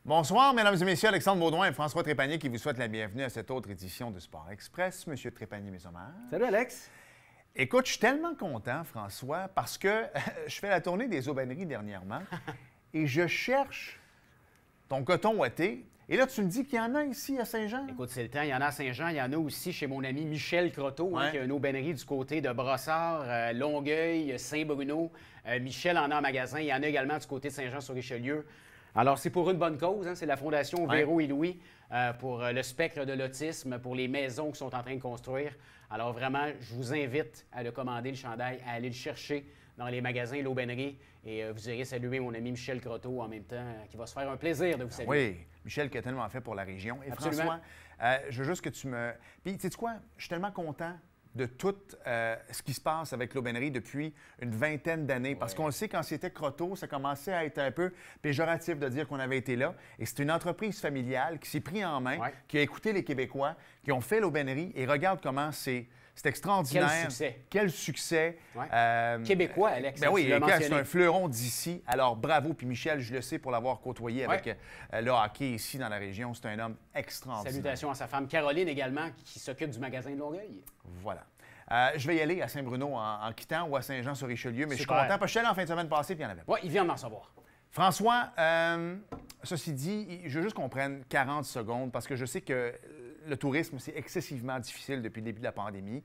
Bonsoir, mesdames et messieurs. Alexandre Baudouin et François Trépanier qui vous souhaitent la bienvenue à cette autre édition de Sport Express. Monsieur Trépanier, mes hommaires. Salut, Alex. Écoute, je suis tellement content, François, parce que je fais la tournée des aubaineries dernièrement et je cherche ton coton ouaté. Et là, tu me dis qu'il y en a ici à Saint-Jean? Écoute, c'est le temps. Il y en a à Saint-Jean. Il y en a aussi chez mon ami Michel Croteau, qui a une aubainerie du côté de Brossard, Longueuil, Saint-Bruno. Michel en a en magasin. Il y en a également du côté de Saint-Jean-sur-Richelieu. Alors, c'est pour une bonne cause. C'est la Fondation Véro et Louis pour le spectre de l'autisme, pour les maisons qu'ils sont en train de construire. Alors, vraiment, je vous invite à le commander, le chandail, à aller le chercher dans les magasins, l'aubainerie. Et vous irez saluer mon ami Michel Croteau en même temps, qui va se faire un plaisir de vous saluer. Oui, Michel qui a tellement fait pour la région. Et absolument. François, je veux juste que tu me... Puis, tu sais quoi? Je suis tellement content de tout ce qui se passe avec l'aubainerie depuis une vingtaine d'années. Parce qu'on le sait, quand c'était Croteau, ça commençait à être un peu péjoratif de dire qu'on avait été là. Et c'est une entreprise familiale qui s'est pris en main, qui a écouté les Québécois, qui ont fait l'aubainerie. Et regarde comment c'est extraordinaire. Quel succès. Quel succès. Québécois, Alex. Ben oui, c'est un fleuron d'ici. Alors, bravo. Puis Michel, je le sais pour l'avoir côtoyé avec le hockey ici dans la région. C'est un homme extraordinaire. Salutations à sa femme Caroline également, qui s'occupe du magasin de Longueuil. Voilà. Je vais y aller à Saint-Bruno en quittant ou à Saint-Jean-sur-Richelieu, mais je suis content parce que je suis allé en fin de semaine passée puis il y en avait pas. Oui, il vient d'en recevoir. François, ceci dit, je veux juste qu'on prenne 40 secondes parce que je sais que le tourisme, c'est excessivement difficile depuis le début de la pandémie.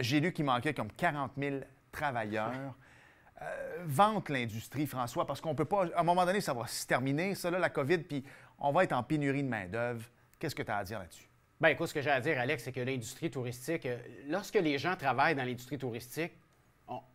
J'ai lu qu'il manquait comme 40 000 travailleurs. Vante l'industrie, François, parce qu'on peut pas... À un moment donné, ça va se terminer, ça, là, la COVID, puis on va être en pénurie de main-d'œuvre. Qu'est-ce que tu as à dire là-dessus? Bien, écoute, ce que j'ai à dire, Alex, c'est que l'industrie touristique, lorsque les gens travaillent dans l'industrie touristique,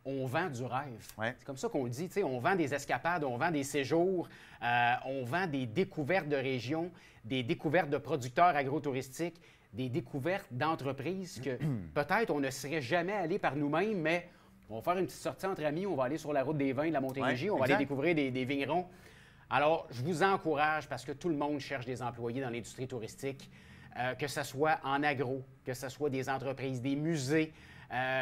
on vend du rêve. Ouais. C'est comme ça qu'on le dit. On vend des escapades, on vend des séjours, on vend des découvertes de régions, des découvertes de producteurs agrotouristiques, des découvertes d'entreprises que peut-être on ne serait jamais allé par nous-mêmes, mais on va faire une petite sortie entre amis, on va aller sur la route des vins de la Montérégie, on va aller découvrir des vignerons. Alors, je vous encourage parce que tout le monde cherche des employés dans l'industrie touristique, que ce soit en agro, que ce soit des entreprises, des musées,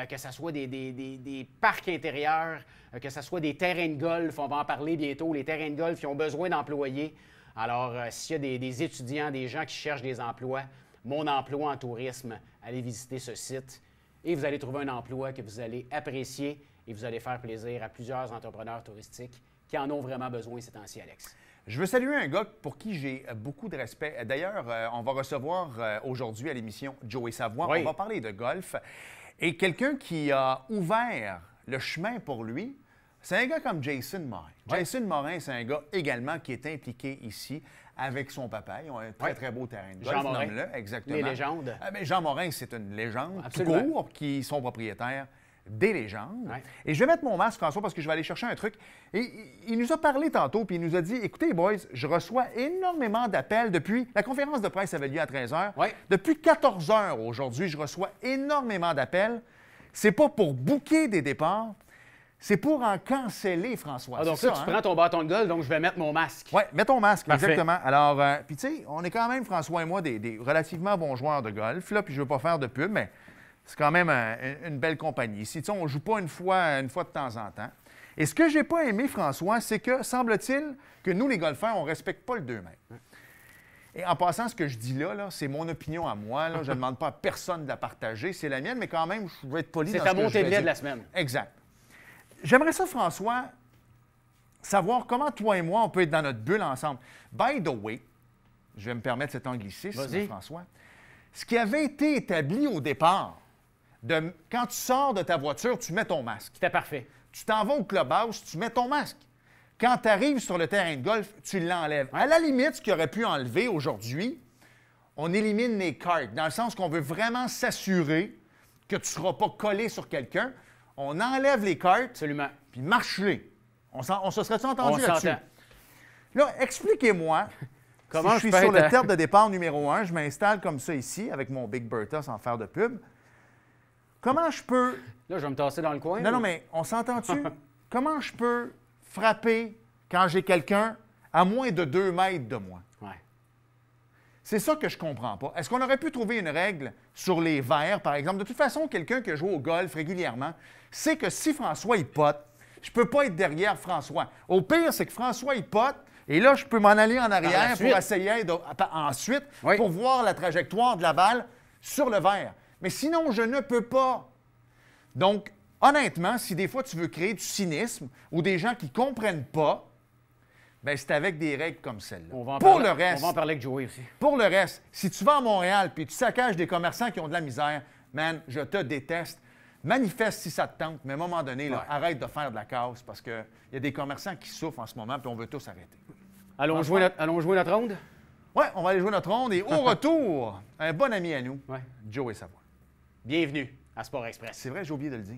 que ce soit des parcs intérieurs, que ce soit des terrains de golf, on va en parler bientôt, les terrains de golf qui ont besoin d'employés. Alors, s'il y a des étudiants, des gens qui cherchent des emplois, Mon emploi en tourisme, allez visiter ce site et vous allez trouver un emploi que vous allez apprécier et vous allez faire plaisir à plusieurs entrepreneurs touristiques qui en ont vraiment besoin ces temps-ci, Alex. Je veux saluer un gars pour qui j'ai beaucoup de respect. D'ailleurs, on va recevoir aujourd'hui à l'émission Joey Savoie. Oui. On va parler de golf. Et quelqu'un qui a ouvert le chemin pour lui, c'est un gars comme Jason Morin. Oui. Jason Morin, c'est un gars également qui est impliqué ici avec son papa. Ils ont un très, très beau terrain de golf. Jean Morin. Nomme-le, exactement. Les légendes. Mais Jean Morin, c'est une légende tout Absolument. court, qui sont propriétaires des légendes. Oui. Et je vais mettre mon masque, François, parce que je vais aller chercher un truc. Et il nous a parlé tantôt, puis il nous a dit, écoutez, boys, je reçois énormément d'appels depuis... La conférence de presse avait lieu à 13 h. Oui. Depuis 14 h aujourd'hui, je reçois énormément d'appels. C'est pas pour booker des départs, c'est pour en canceller, François. Ah, donc C'est là, tu prends ton bâton de golf, donc je vais mettre mon masque. Oui, mets ton masque, Parfait. exactement. Alors, puis tu sais, on est quand même, François et moi, des relativement bons joueurs de golf, là, puis je veux pas faire de pub, mais c'est quand même une belle compagnie. Ici, tu sais, on joue pas une fois de temps en temps. Et ce que j'ai pas aimé, François, c'est que, semble-t-il, que nous, les golfeurs, on respecte pas le 2 mètres. Et en passant, ce que je dis là, c'est mon opinion à moi. Là. Je ne demande pas à personne de la partager. C'est la mienne, mais quand même, je veux être poli dans C'est ce ta que je montée vais de lait dire. de la semaine. Exact. J'aimerais ça, François, savoir comment toi et moi, on peut être dans notre bulle ensemble. By the way, je vais me permettre cet anglicisme, Vas-y. François. Ce qui avait été établi au départ, quand tu sors de ta voiture, tu mets ton masque. C'était parfait. Tu t'en vas au clubhouse, tu mets ton masque. Quand tu arrives sur le terrain de golf, tu l'enlèves. À la limite, ce qu'il aurait pu enlever aujourd'hui, on élimine les cartes, dans le sens qu'on veut vraiment s'assurer que tu ne seras pas collé sur quelqu'un. On enlève les cartes, Absolument. puis marche-les. On se serait-tu On entendu là-dessus? s'entend. Là, expliquez-moi. Comment si je je suis peux sur être le à- terre de départ numéro 1, je m'installe comme ça ici, avec mon Big Bertha sans faire de pub. Comment je peux... Là, je vais me tasser dans le coin. Non, non, mais on s'entend-tu? Comment je peux frapper quand j'ai quelqu'un à moins de 2 mètres de moi? Ouais. C'est ça que je comprends pas. Est-ce qu'on aurait pu trouver une règle sur les verres, par exemple? De toute façon, quelqu'un qui joue au golf régulièrement sait que si François, il pote, je peux pas être derrière François. Au pire, c'est que François, il pote, Et là, je peux m'en aller en la arrière suite. pour essayer ensuite Oui. pour voir la trajectoire de la balle sur le verre. Mais sinon, je ne peux pas. Donc, honnêtement, si des fois tu veux créer du cynisme ou des gens qui ne comprennent pas, bien, c'est avec des règles comme celle-là. On va en Pour parler- le reste, On va en parler avec Joey aussi. pour le reste, si tu vas à Montréal puis tu saccages des commerçants qui ont de la misère, man, je te déteste. Manifeste si ça te tente, mais à un moment donné, là, Ouais. arrête de faire de la casse parce qu'il y a des commerçants qui souffrent en ce moment puis on veut tous arrêter. Allons jouer notre ronde? Oui, on va aller jouer notre ronde et au retour, un bon ami à nous, Ouais. Joey Savoie. Bienvenue à Sport Express. C'est vrai, j'ai oublié de le dire.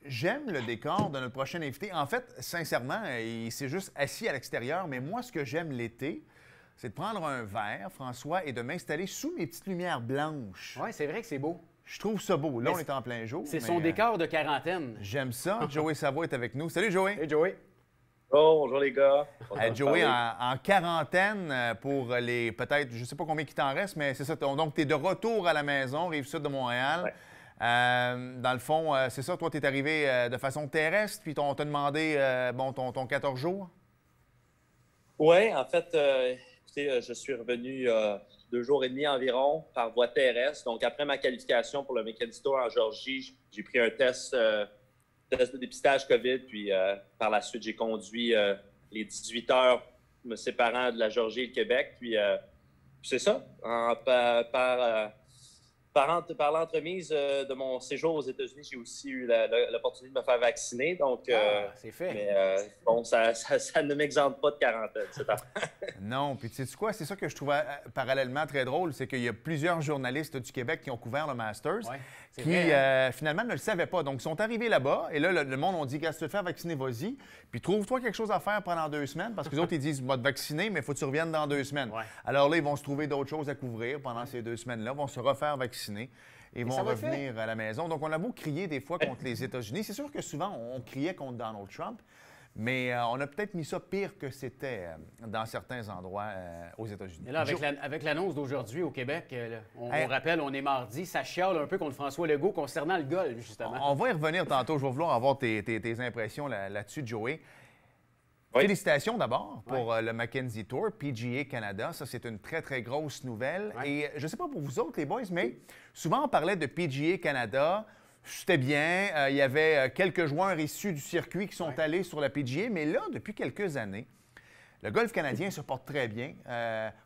J'aime le décor de notre prochain invité. En fait, sincèrement, il s'est juste assis à l'extérieur, mais moi, ce que j'aime l'été, c'est de prendre un verre, François, et de m'installer sous mes petites lumières blanches. Oui, c'est vrai que c'est beau. Je trouve ça beau. Là, Mais on est en plein jour. C'est mais, son décor de quarantaine. J'aime ça. Joey Savoie est avec nous. Salut, Joey. Hey, Joey. Oh, bonjour les gars. Joey, en quarantaine pour les peut-être, je ne sais pas combien il t'en reste, mais c'est ça. Donc, tu es de retour à la maison, Rive-Sud de Montréal. Ouais. Dans le fond, c'est ça, toi, tu es arrivé de façon terrestre, puis on t'a demandé ton 14 jours? Oui, en fait, écoutez, je suis revenu 2 jours et demi environ par voie terrestre. Donc, après ma qualification pour le Mackenzie Tour en Géorgie, j'ai pris un test de dépistage COVID. Puis, par la suite, j'ai conduit les 18 heures me séparant de la Géorgie et le Québec. Puis c'est ça. Par l'entremise de mon séjour aux États-Unis, j'ai aussi eu l'opportunité de me faire vacciner. Donc, C'est fait. mais bon, ça ne m'exempte pas de quarantaine, cette affaire. Non, puis tu sais quoi, c'est ça que je trouvais parallèlement très drôle, c'est qu'il y a plusieurs journalistes du Québec qui ont couvert le Masters, Ouais, c'est qui vrai, hein? finalement ne le savaient pas. Donc, ils sont arrivés là-bas, et là, le monde ont dit, gars, si tu veux te faire vacciner, vas-y, puis trouve-toi quelque chose à faire pendant 2 semaines, parce que les autres, ils disent, va te vacciner, mais il faut que tu reviennes dans 2 semaines. Ouais. Alors là, ils vont se trouver d'autres choses à couvrir pendant ces 2 semaines-là, vont se refaire vacciner. Et vont ça va être revenir à la maison. Donc, on a beau crier des fois contre les États-Unis. C'est sûr que souvent, on criait contre Donald Trump, mais on a peut-être mis ça pire que c'était dans certains endroits aux États-Unis. Et là, avec l'annonce d'aujourd'hui au Québec, on Hey. rappelle, on est mardi, ça chiale un peu contre François Legault concernant le golf, justement. On va y revenir tantôt. Je vais vouloir avoir tes impressions là-dessus, Joey. Oui. Félicitations d'abord pour le Mackenzie Tour, PGA Canada. Ça, c'est une très, très grosse nouvelle. Ouais. Et je ne sais pas pour vous autres, les boys, mais souvent, on parlait de PGA Canada. C'était bien. Il y avait quelques joueurs issus du circuit qui sont allés sur la PGA. Mais là, depuis quelques années, le golf canadien se porte très bien.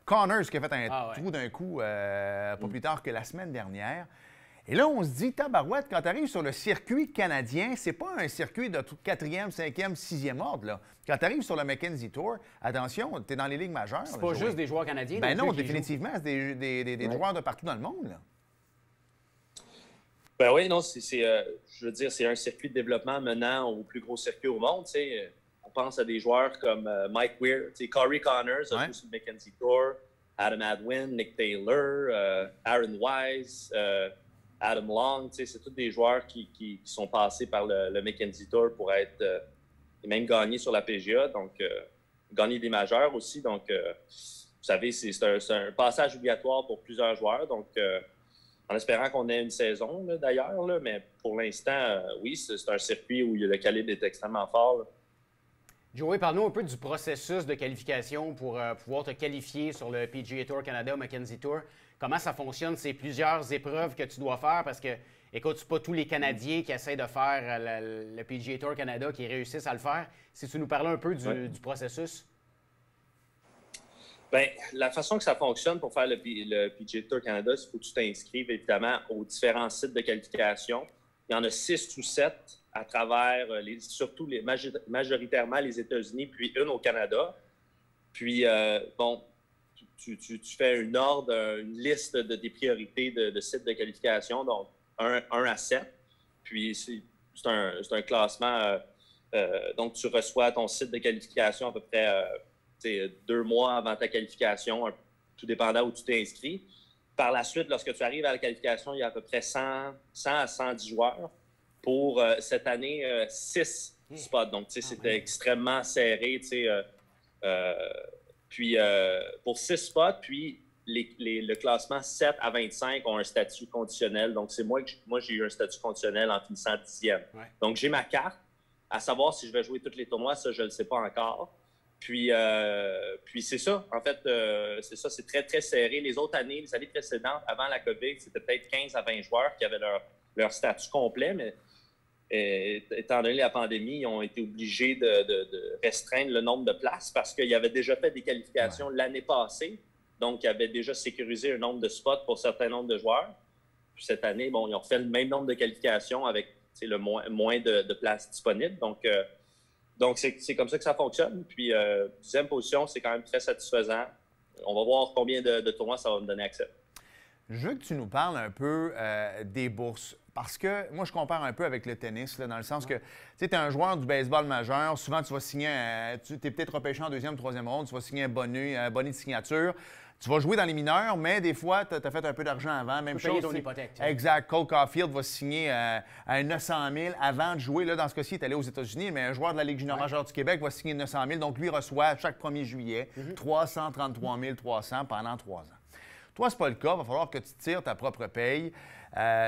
Connors qui a fait un trou d'un coup pas plus tard que la semaine dernière. Et là, on se dit, tabarouette, quand tu arrives sur le circuit canadien, c'est pas un circuit de 4e, 5e, 6e ordre. Là. Quand tu arrives sur le Mackenzie Tour, attention, tu es dans les ligues majeures. C'est pas juste des joueurs canadiens. Ben non non, plus qui définitivement, c'est des joueurs de partout dans le monde. Là. Ben oui, non, je veux dire, c'est un circuit de développement menant au plus gros circuit au monde. Tu sais. On pense à des joueurs comme Mike Weir, tu sais, Corey Connors, a joué sur le Mackenzie Tour, Adam Hadwin, Nick Taylor, Aaron Wise, Adam Long. Tu sais, c'est tous des joueurs qui sont passés par le Mackenzie Tour pour être et même gagnés sur la PGA, donc gagner des majeurs aussi. Donc, vous savez, c'est un passage obligatoire pour plusieurs joueurs. Donc, en espérant qu'on ait une saison, là, d'ailleurs, là, mais pour l'instant, oui, c'est un circuit où le calibre est extrêmement fort. Là. Joey, parle-nous un peu du processus de qualification pour pouvoir te qualifier sur le PGA Tour Canada, Mackenzie Tour. Comment ça fonctionne? C'est plusieurs épreuves que tu dois faire parce que, écoute, c'est pas tous les Canadiens qui essaient de faire le PGA Tour Canada qui réussissent à le faire. Si tu nous parlais un peu du processus. Bien, la façon que ça fonctionne pour faire le PGA Tour Canada, il faut que tu t'inscrives évidemment aux différents sites de qualification. Il y en a 6 ou 7 à travers, surtout majoritairement les États-Unis, puis une au Canada. Puis, bon, tu fais une liste de tes priorités de sites de qualification, donc 1 à 7. Puis, c'est un classement. Donc, tu reçois ton site de qualification à peu près 2 mois avant ta qualification, tout dépendant où tu t'es inscrit. Par la suite, lorsque tu arrives à la qualification, il y a à peu près 100 à 110 joueurs. Pour cette année, 6 spots. Donc, c'était extrêmement serré. Puis, pour 6 spots, puis le classement 7 à 25 ont un statut conditionnel. Donc, c'est moi, j'ai eu un statut conditionnel en finissant 10e. Ouais. Donc, j'ai ma carte. À savoir si je vais jouer tous les tournois, ça, je ne le sais pas encore. Puis c'est ça. En fait, c'est ça. C'est très, très serré. Les autres années, les années précédentes, avant la COVID, c'était peut-être 15 à 20 joueurs qui avaient leur statut complet, mais étant donné la pandémie, ils ont été obligés de restreindre le nombre de places parce qu'ils avaient déjà fait des qualifications l'année passée. Donc, ils avaient déjà sécurisé un nombre de spots pour un certain nombre de joueurs. Puis cette année, bon, ils ont fait le même nombre de qualifications avec le moins de places disponibles. Donc c'est comme ça que ça fonctionne. Puis, 10e position, c'est quand même très satisfaisant. On va voir combien de tournois ça va me donner accès. Je veux que tu nous parles un peu des bourses. Parce que moi, je compare un peu avec le tennis, là, dans le sens que tu es un joueur du baseball majeur. Souvent, tu vas signer, tu es peut-être repêché en 2e, 3e ronde, tu vas signer un bonnet de signature. Tu vas jouer dans les mineurs, mais des fois, tu as fait un peu d'argent avant. Même chose. Ton hypothèque. Exact. Cole Caulfield va signer à 900 000 avant de jouer. Là, dans ce cas-ci, il est allé aux États-Unis, mais un joueur de la Ligue junior majeure du Québec va signer 900 000. Donc, lui reçoit chaque 1er juillet 333 300 pendant 3 ans. Toi, c'est pas le cas. Il va falloir que tu tires ta propre paye.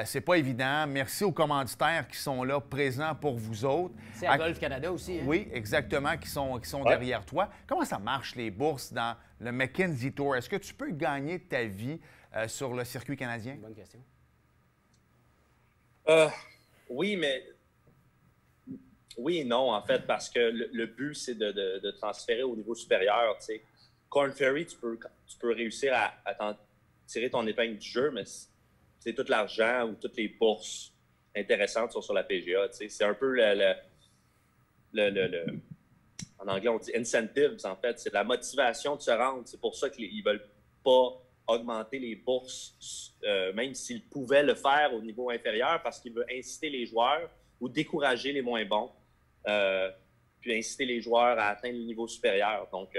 C'est pas évident. Merci aux commanditaires qui sont là, présents pour vous autres. C'est à Golf Canada aussi. Hein? Oui, exactement, qui sont derrière toi. Comment ça marche, les bourses dans le Mackenzie Tour? Est-ce que tu peux gagner ta vie sur le circuit canadien? Bonne question. Oui, mais oui et non, en fait, parce que le but, c'est de transférer au niveau supérieur. T'sais. Corn Ferry, tu peux réussir à tirer ton épingle du jeu, mais c'est tout l'argent ou toutes les bourses intéressantes sont sur la PGA. C'est un peu en anglais, on dit incentives, en fait. C'est la motivation de se rendre. C'est pour ça qu'ils ne veulent pas augmenter les bourses, même s'ils pouvaient le faire au niveau inférieur, parce qu'ils veulent inciter les joueurs ou décourager les moins bons, puis inciter les joueurs à atteindre le niveau supérieur. Donc,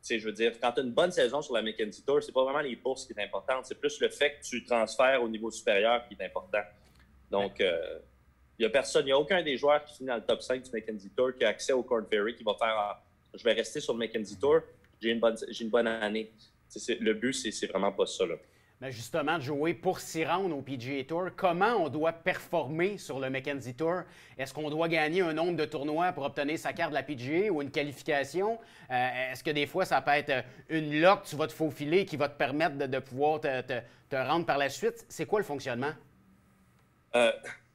je veux dire, quand tu as une bonne saison sur la Mackenzie Tour, c'est pas vraiment les bourses qui est importante, c'est plus le fait que tu transfères au niveau supérieur qui est important. Donc, il n'y a aucun des joueurs qui finit dans le top 5 du Mackenzie Tour qui a accès au Corn Ferry qui va faire je vais rester sur le Mackenzie Tour, j'ai une bonne année. Le but, c'est vraiment pas ça. Là. Mais justement, de jouer pour s'y rendre au PGA Tour, comment on doit performer sur le Mackenzie Tour? Est-ce qu'on doit gagner un nombre de tournois pour obtenir sa carte de la PGA ou une qualification? Est-ce que des fois, ça peut être une lock, tu vas te faufiler, qui va te permettre de pouvoir te rendre par la suite? C'est quoi le fonctionnement?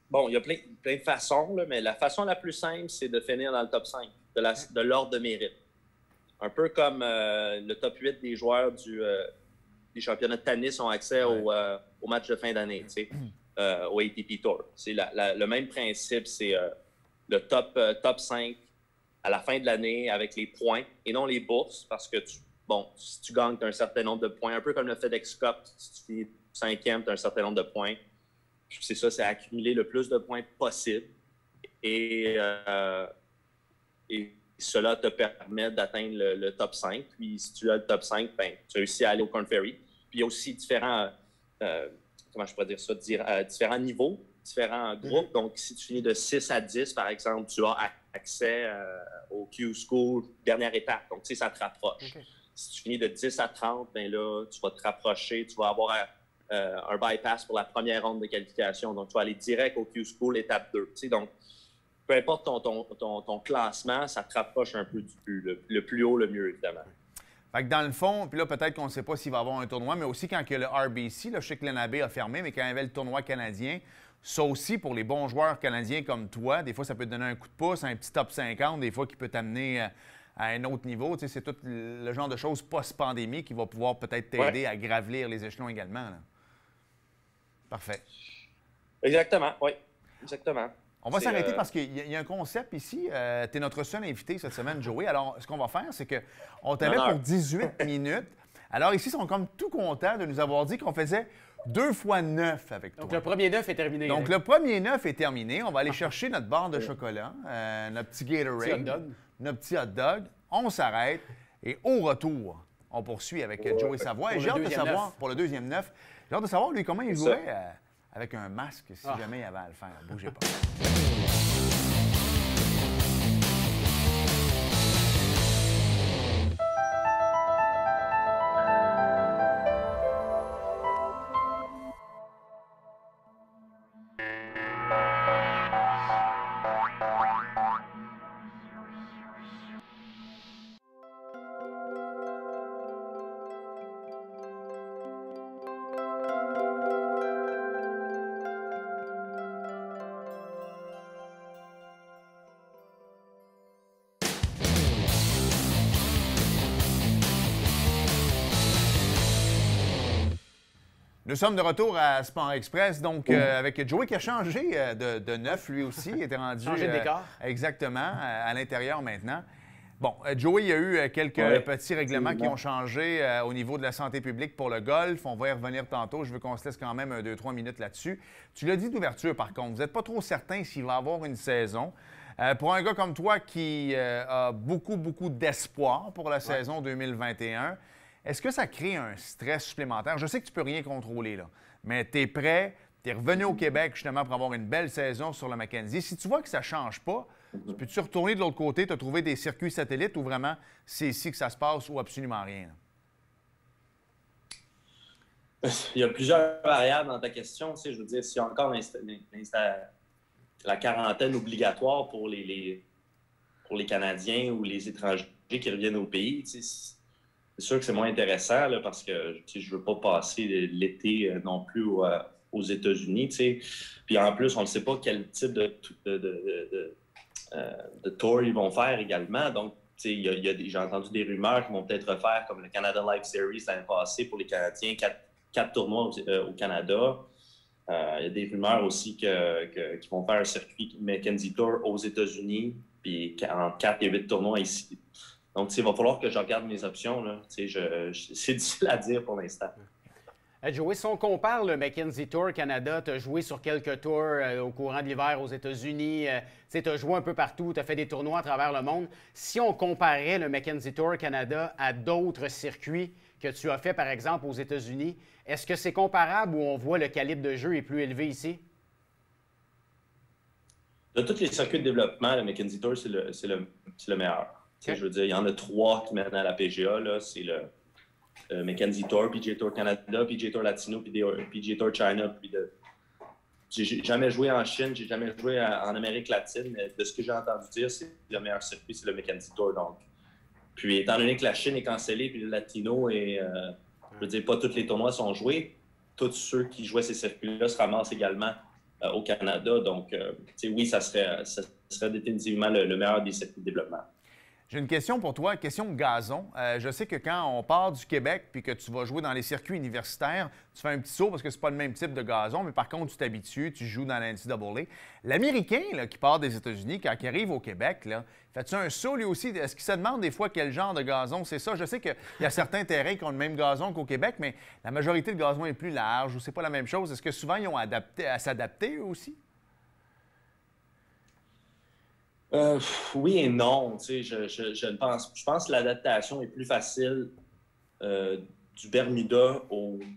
Bon, il y a plein de façons, là, mais la façon la plus simple, c'est de finir dans le top 5, de l'ordre de mérite. Un peu comme le top 8 des joueurs les championnats de tennis ont accès au match de fin d'année, au ATP Tour. C'est le même principe, c'est le top 5 à la fin de l'année avec les points et non les bourses, parce que si tu gagnes, tu as un certain nombre de points, un peu comme le FedEx Cup, si tu finis 5e, tu as un certain nombre de points. Puis c'est ça, c'est accumuler le plus de points possible. Et cela te permet d'atteindre le top 5. Puis si tu as le top 5, ben, tu réussis à aller au Corn Ferry. Puis il y a aussi différents, comment je pourrais dire ça, différents niveaux, différents groupes. Donc, si tu finis de 6 à 10, par exemple, tu as accès au Q School, dernière étape. Donc, tu sais, ça te rapproche. Okay. Si tu finis de 10 à 30, bien là, tu vas te rapprocher, tu vas avoir un bypass pour la première ronde de qualification. Donc, tu vas aller direct au Q School, étape 2. Tu sais, donc, peu importe ton classement, ça te rapproche un peu du but. Le plus haut, le mieux, évidemment. Fait que dans le fond, puis là, peut-être qu'on ne sait pas s'il va y avoir un tournoi, mais aussi quand il y a le RBC, là, je sais que l'NAB a fermé, mais quand il y avait le tournoi canadien, ça aussi, pour les bons joueurs canadiens comme toi, des fois, ça peut te donner un coup de pouce, un petit top 50, des fois, qui peut t'amener à un autre niveau. Tu sais, c'est tout le genre de choses post-pandémie qui va pouvoir peut-être t'aider à gravir les échelons également. Là. Parfait. Exactement, oui. Exactement. On va s'arrêter parce qu'il y a un concept ici. Tu es notre seul invité cette semaine, Joey. Alors, ce qu'on va faire, c'est qu'on t'avait pour 18 minutes. Alors, ici, ils sont comme tout contents de nous avoir dit qu'on faisait 2 fois 9 avec toi. Donc, le premier 9 est terminé. Donc, le premier 9 est terminé. On va aller chercher notre barre de chocolat, notre petit Gatorade, notre petit hot dog. On s'arrête. Et au retour, on poursuit avec Joey Savoie. Et j'ai hâte de savoir, pour le deuxième 9, j'ai hâte de savoir, lui, comment il jouerait avec un masque, si jamais il avait à le faire. Bougez pas. Nous sommes de retour à Sport Express, donc avec Joey qui a changé de neuf, lui aussi. Il était rendu... Changé de décor. Exactement, à l'intérieur maintenant. Bon, Joey, il y a eu quelques petits règlements qui ont changé au niveau de la santé publique pour le golf. On va y revenir tantôt. Je veux qu'on se laisse quand même 2-3 minutes là-dessus. Tu l'as dit d'ouverture, par contre. Vous n'êtes pas trop certain s'il va y avoir une saison. Pour un gars comme toi qui a beaucoup d'espoir pour la saison 2021, est-ce que ça crée un stress supplémentaire? Je sais que tu ne peux rien contrôler, là, mais tu es prêt, tu es revenu au Québec justement pour avoir une belle saison sur le Mackenzie. Si tu vois que ça ne change pas, peux-tu retourner de l'autre côté, te trouver des circuits satellites ou vraiment c'est ici que ça se passe ou absolument rien? Là? Il y a plusieurs variables dans ta question. Tu sais, je veux dire, s'il y a encore la quarantaine obligatoire pour les Canadiens ou les étrangers qui reviennent au pays, tu sais, c'est sûr que c'est moins intéressant là, parce que je ne veux pas passer l'été non plus aux États-Unis. Puis en plus, on ne sait pas quel type de tour ils vont faire également. Donc, j'ai entendu des rumeurs qui vont peut-être refaire comme le Canada Life Series l'année passée pour les Canadiens, 4 tournois au Canada. Il y a des rumeurs aussi qu'ils vont faire un circuit Mackenzie Tour aux États-Unis, puis entre 4 et 8 tournois ici. Donc, il va falloir que je regarde mes options. Là. C'est difficile à dire pour l'instant. Joey, si on compare le Mackenzie Tour Canada, tu as joué sur quelques tours au courant de l'hiver aux États-Unis, tu as joué un peu partout, tu as fait des tournois à travers le monde. Si on comparait le Mackenzie Tour Canada à d'autres circuits que tu as fait, par exemple, aux États-Unis, est-ce que c'est comparable ou on voit le calibre de jeu est plus élevé ici? De tous les circuits de développement, le Mackenzie Tour, c'est le meilleur. Okay. Je veux dire, il y en a 3 qui mènent à la PGA. C'est le Mackenzie Tour, PGA Tour Canada, PGA Tour Latino, puis PGA Tour China. J'ai jamais joué en Chine, j'ai jamais joué en Amérique latine, mais de ce que j'ai entendu dire, c'est le meilleur circuit, c'est le Mackenzie Tour. Donc. Puis, étant donné que la Chine est cancellée, puis le Latino, je veux dire, pas tous les tournois sont joués, tous ceux qui jouaient ces circuits-là se ramassent également au Canada. Donc, oui, ça serait définitivement le meilleur des circuits de développement. J'ai une question pour toi, question gazon. Je sais que quand on part du Québec puis que tu vas jouer dans les circuits universitaires, tu fais un petit saut parce que c'est pas le même type de gazon, mais par contre, tu t'habitues, tu joues dans la NCAA. L'Américain là, qui part des États-Unis, quand il arrive au Québec, là, fais-tu un saut lui aussi? Est-ce qu'il se demande des fois quel genre de gazon c'est ça? Je sais qu'il y a certains terrains qui ont le même gazon qu'au Québec, mais la majorité de gazon est plus large ou c'est pas la même chose. Est-ce que souvent ils ont à s'adapter eux aussi? Oui et non. Je pense que l'adaptation est plus facile du Bermuda,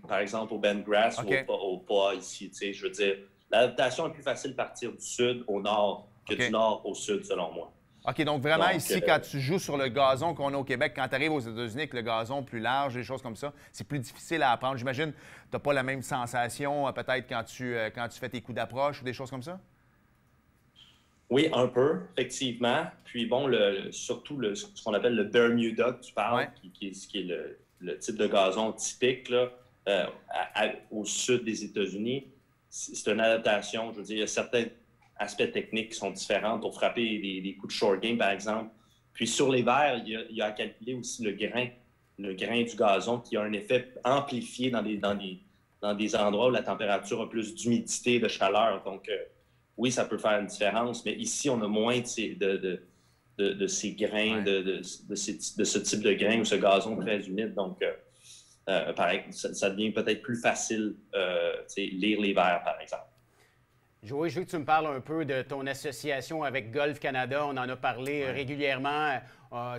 par exemple, au Bendgrass ou au pas ici. Je veux dire, l'adaptation est plus facile de partir du sud au nord que du nord au sud, selon moi. OK, donc vraiment ici, quand tu joues sur le gazon qu'on a au Québec, quand tu arrives aux États-Unis avec le gazon plus large, des choses comme ça, c'est plus difficile à apprendre. J'imagine que tu n'as pas la même sensation peut-être quand tu fais tes coups d'approche ou des choses comme ça? Oui, un peu, effectivement. Puis bon, surtout ce qu'on appelle le Bermuda que tu parles, qui est le type de gazon typique là, au sud des États-Unis, c'est une adaptation. Je veux dire, il y a certains aspects techniques qui sont différents pour frapper des coups de short game, par exemple. Puis sur les verts, il y a à calculer aussi le grain du gazon qui a un effet amplifié dans des endroits où la température a plus d'humidité, de chaleur. Donc, oui, ça peut faire une différence, mais ici, on a moins de ces grains, de ce type de grains ou ce gazon très humide. Donc, pareil, ça devient peut-être plus facile lire les verts, par exemple. Joey, je veux que tu me parles un peu de ton association avec Golf Canada. On en a parlé régulièrement.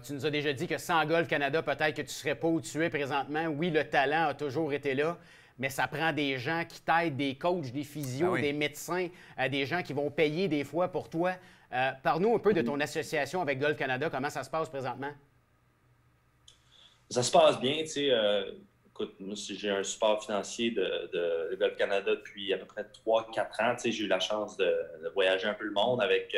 Tu nous as déjà dit que sans Golf Canada, peut-être que tu ne serais pas où tu es présentement. Oui, le talent a toujours été là, mais ça prend des gens qui t'aident, des coachs, des physios, des médecins, des gens qui vont payer des fois pour toi. Parle-nous un peu de ton association avec Golf Canada. Comment ça se passe présentement? Ça se passe bien, tu sais. Écoute, moi, j'ai un support financier de Golf Canada depuis à peu près 3-4 ans. Tu sais, j'ai eu la chance de voyager un peu le monde avec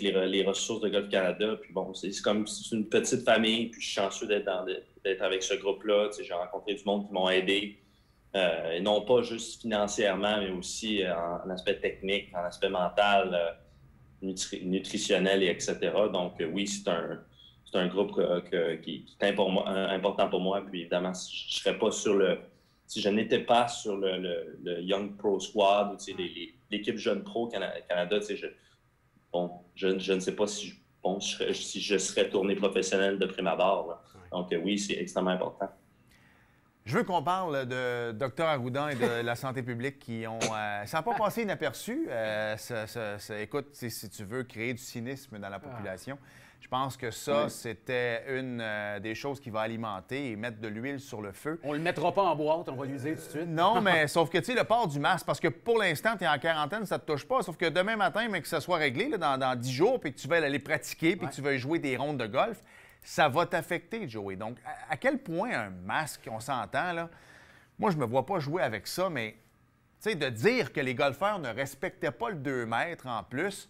les ressources de Golf Canada. Puis bon, c'est comme c'est une petite famille. Puis je suis chanceux d'être avec ce groupe-là. Tu sais, j'ai rencontré du monde qui m'ont aidé. Et non pas juste financièrement, mais aussi en aspect technique, en aspect mental, nutritionnel, etc. Donc oui, c'est un groupe qui est important pour moi. Puis évidemment, si je n'étais pas sur le Young Pro Squad ou l'équipe Jeune Pro Canada, je ne sais pas si je serais tourné professionnel de prime abord. Là. Donc oui, c'est extrêmement important. Je veux qu'on parle de Dr Arruda et de la santé publique qui ont... ça n'a pas passé inaperçu. Écoute, si tu veux créer du cynisme dans la population, je pense que ça, c'était une des choses qui va alimenter et mettre de l'huile sur le feu. On le mettra pas en boîte, on va l'user tout de suite. Non, mais sauf que, tu sais, le port du masque, parce que pour l'instant, tu es en quarantaine, ça ne te touche pas. Sauf que demain matin, mais que ça soit réglé là, dans 10 jours, puis que tu veuilles aller pratiquer, puis que tu veuilles jouer des rondes de golf, ça va t'affecter, Joey. Donc, à quel point un masque, on s'entend, là? Moi, je me vois pas jouer avec ça, mais, tu sais, de dire que les golfeurs ne respectaient pas le 2 mètres en plus,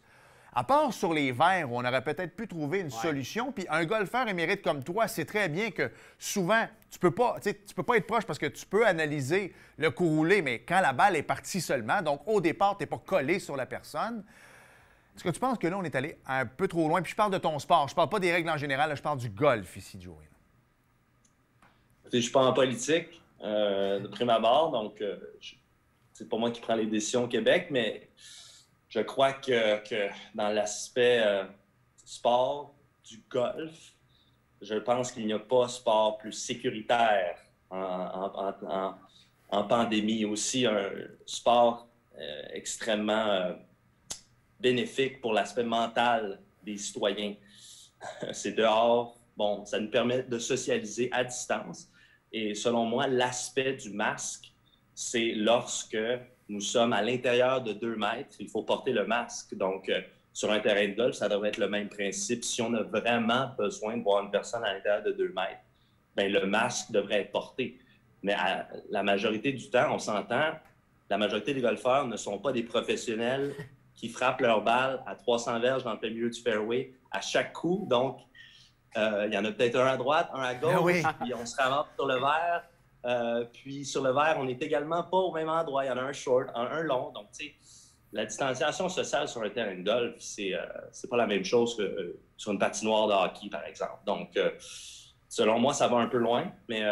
à part sur les verts, où on aurait peut-être pu trouver une solution. Puis un golfeur émérite comme toi sait très bien que souvent, tu peux pas être proche parce que tu peux analyser le coup roulé, mais quand la balle est partie seulement, donc au départ, tu n'es pas collé sur la personne. Est-ce que tu penses que là, on est allé un peu trop loin? Puis je parle de ton sport. Je parle pas des règles en général, là, je parle du golf ici, Joey. Je ne suis pas en politique, de prime abord, donc c'est pas moi qui prends les décisions au Québec, mais je crois que dans l'aspect sport du golf, je pense qu'il n'y a pas sport plus sécuritaire en pandémie. Aussi un sport extrêmement bénéfique pour l'aspect mental des citoyens. C'est dehors. Bon, ça nous permet de socialiser à distance. Et selon moi, l'aspect du masque, c'est lorsque nous sommes à l'intérieur de 2 mètres, il faut porter le masque. Donc, sur un terrain de golf, ça devrait être le même principe. Si on a vraiment besoin de voir une personne à l'intérieur de 2 mètres, bien, le masque devrait être porté. Mais la majorité du temps, on s'entend, la majorité des golfeurs ne sont pas des professionnels qui frappent leur balle à 300 verges dans le plein milieu du fairway à chaque coup. Donc, il y en a peut-être un à droite, un à gauche, puis on se ramasse sur le vert. Puis sur le vert, on n'est également pas au même endroit. Il y en a un short, un long. Donc, tu sais, la distanciation sociale sur un terrain de golf, c'est pas la même chose que sur une patinoire de hockey, par exemple. Donc, selon moi, ça va un peu loin, mais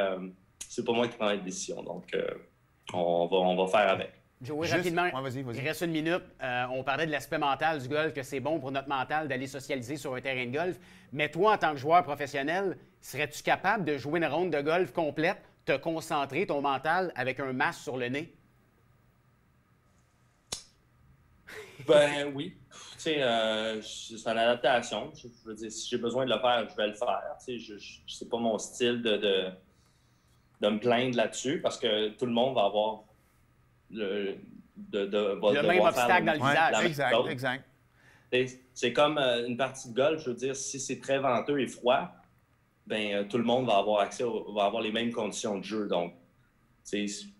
c'est pas moi qui prends les décisions. Donc, on va faire avec. Joey, rapidement, il reste 1 minute. On parlait de l'aspect mental du golf, que c'est bon pour notre mental d'aller socialiser sur un terrain de golf. Mais toi, en tant que joueur professionnel, serais-tu capable de jouer une ronde de golf complète, te concentrer, ton mental, avec un masque sur le nez? Ben oui. Tu sais, c'est une adaptation. Je veux dire, si j'ai besoin de le faire, je vais le faire. Tu sais, c'est pas mon style de me plaindre là-dessus parce que tout le monde va avoir le même obstacle dans le visage. Exact. C'est comme une partie de golf. Je veux dire, si c'est très venteux et froid, ben tout le monde va avoir accès, va avoir les mêmes conditions de jeu. Donc, si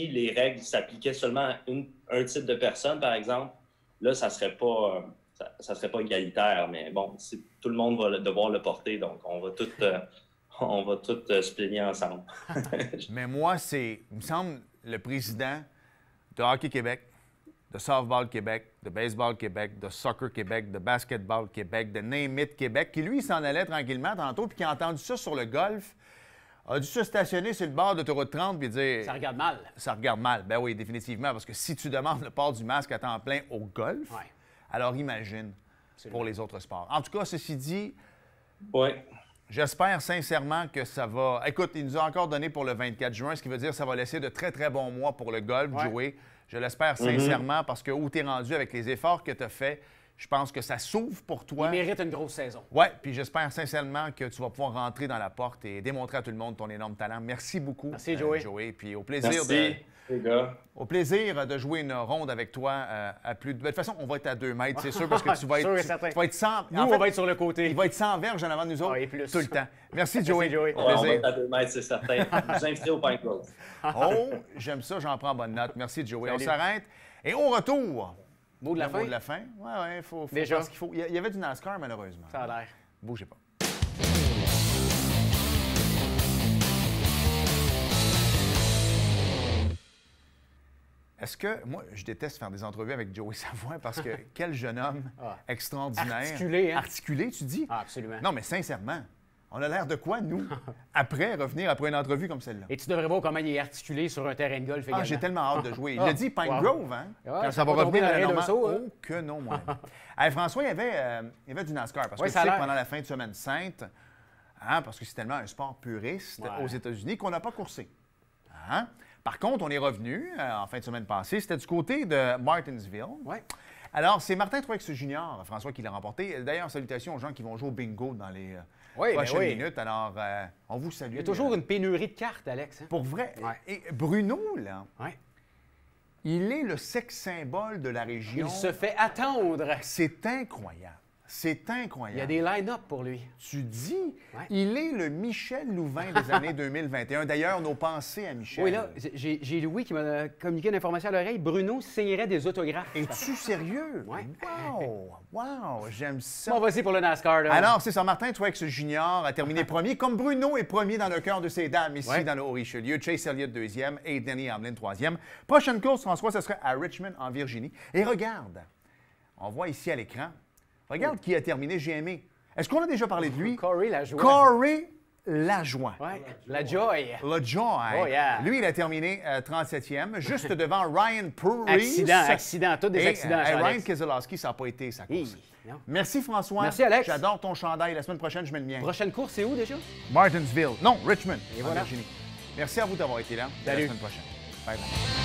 les règles s'appliquaient seulement à un type de personne, par exemple, là, ça serait pas égalitaire. Mais bon, tout le monde va devoir le porter. Donc, on va tout se plaigner ensemble. Mais moi, il me semble, le président de Hockey Québec, de Softball Québec, de Baseball Québec, de Soccer Québec, de Basketball Québec, de Name It Québec, qui, lui, s'en allait tranquillement tantôt, puis qui a entendu ça sur le golf, a dû se stationner sur le bord d'autoroute 30 puis dire... Ça regarde mal. Ça regarde mal. Ben oui, définitivement, parce que si tu demandes le port du masque à temps plein au golf, alors imagine pour les autres sports. En tout cas, ceci dit... Oui. J'espère sincèrement que ça va... Écoute, il nous a encore donné pour le 24 juin, ce qui veut dire que ça va laisser de très, très bons mois pour le golf, Joey. Je l'espère sincèrement parce que où tu es rendu avec les efforts que tu as faits, je pense que ça s'ouvre pour toi. Il mérite une grosse saison. Oui, puis j'espère sincèrement que tu vas pouvoir rentrer dans la porte et démontrer à tout le monde ton énorme talent. Merci beaucoup, Merci, Joey. Puis au plaisir Merci, les gars. Au plaisir de jouer une ronde avec toi à plus de... De toute façon, on va être à 2 mètres, c'est sûr, parce que tu vas être... Sûr et certain. Tu vas être 100... Nous, on va être sur le côté. Il va être 100 verges en avant de nous autres et plus. tout le temps. Merci, Joey. Merci, Joey. Au Ouais, on va plaisir. être à 2 mètres, c'est certain. Je vous inviterai au Pine Grove. Oh, j'aime ça, j'en prends bonne note. Merci, Joey. Salut. On s'arrête. Et au retour... Mot de la le fin? mot de la fin. Oui, il faut Déjà? faire ce qu'il faut. Il y avait du NASCAR, malheureusement. Ça a l'air. Bougez pas. Est-ce que... Moi, je déteste faire des entrevues avec Joey Savoie parce que quel jeune homme extraordinaire. Articulé, hein? Articulé, tu dis? Ah, absolument. Non, mais sincèrement, on a l'air de quoi, nous, revenir après une entrevue comme celle-là? Et tu devrais voir comment il est articulé sur un terrain de golf également. Ah, j'ai tellement hâte de jouer. Il a dit Pine Grove, hein? Ouais, Quand ça ça va va tomber revenir dans à le la d'un saut, hein? Oh, que non, moi. Hey, François, il y avait du NASCAR. Parce Oui, que tu ça a sais que l'air. pendant la fin de semaine sainte, parce que c'est tellement un sport puriste aux États-Unis qu'on n'a pas coursé. Hein? Par contre, on est revenu en fin de semaine passée. C'était du côté de Martinsville. Oui. Alors, c'est Martin Truex Jr., François, qui l'a remporté. D'ailleurs, salutations aux gens qui vont jouer au bingo dans les prochaines minutes. Alors, on vous salue. Il y a toujours une pénurie de cartes, Alex. Hein? Pour vrai. Ouais. Et Bruno, là, Ouais. il est le sexe symbole de la région. Il se fait attendre. C'est incroyable. C'est incroyable. Il y a des line-up pour lui. Tu dis, Ouais. il est le Michel Louvain des années 2021. D'ailleurs, nos pensées à Michel. Oui, là, j'ai Louis qui m'a communiqué l'information à l'oreille. Bruno signerait des autographes. Es-tu sérieux? Ouais. Wow! Wow! J'aime ça. Bon, vas-y pour le NASCAR. Là. Alors, c'est ça. Martin Truex Jr. a terminé premier, comme Bruno est premier dans le cœur de ces dames ici dans le Haut-Richelieu. Chase Elliott deuxième et Denny Hamlin troisième. Prochaine course, François, ce serait à Richmond, en Virginie. Et regarde, on voit ici à l'écran, regarde qui a terminé. J'ai aimé. Est-ce qu'on a déjà parlé de lui? Corey Lajoie. Corey Lajoie. Ouais. La Joy. Le Joy. Oh, yeah. Lui, il a terminé 37e, juste devant Ryan Preece. Accident, tous des Et, accidents. Ryan Alex. Keselowski, ça n'a pas été sa course. Non. Merci François. Merci, Alex. J'adore ton chandail. La semaine prochaine, je mets le mien. Prochaine course, c'est où déjà? Martinsville. Non, Richmond. Et en voilà. Virginie. Merci à vous d'avoir été là. À la Salut. semaine prochaine. Bye bye.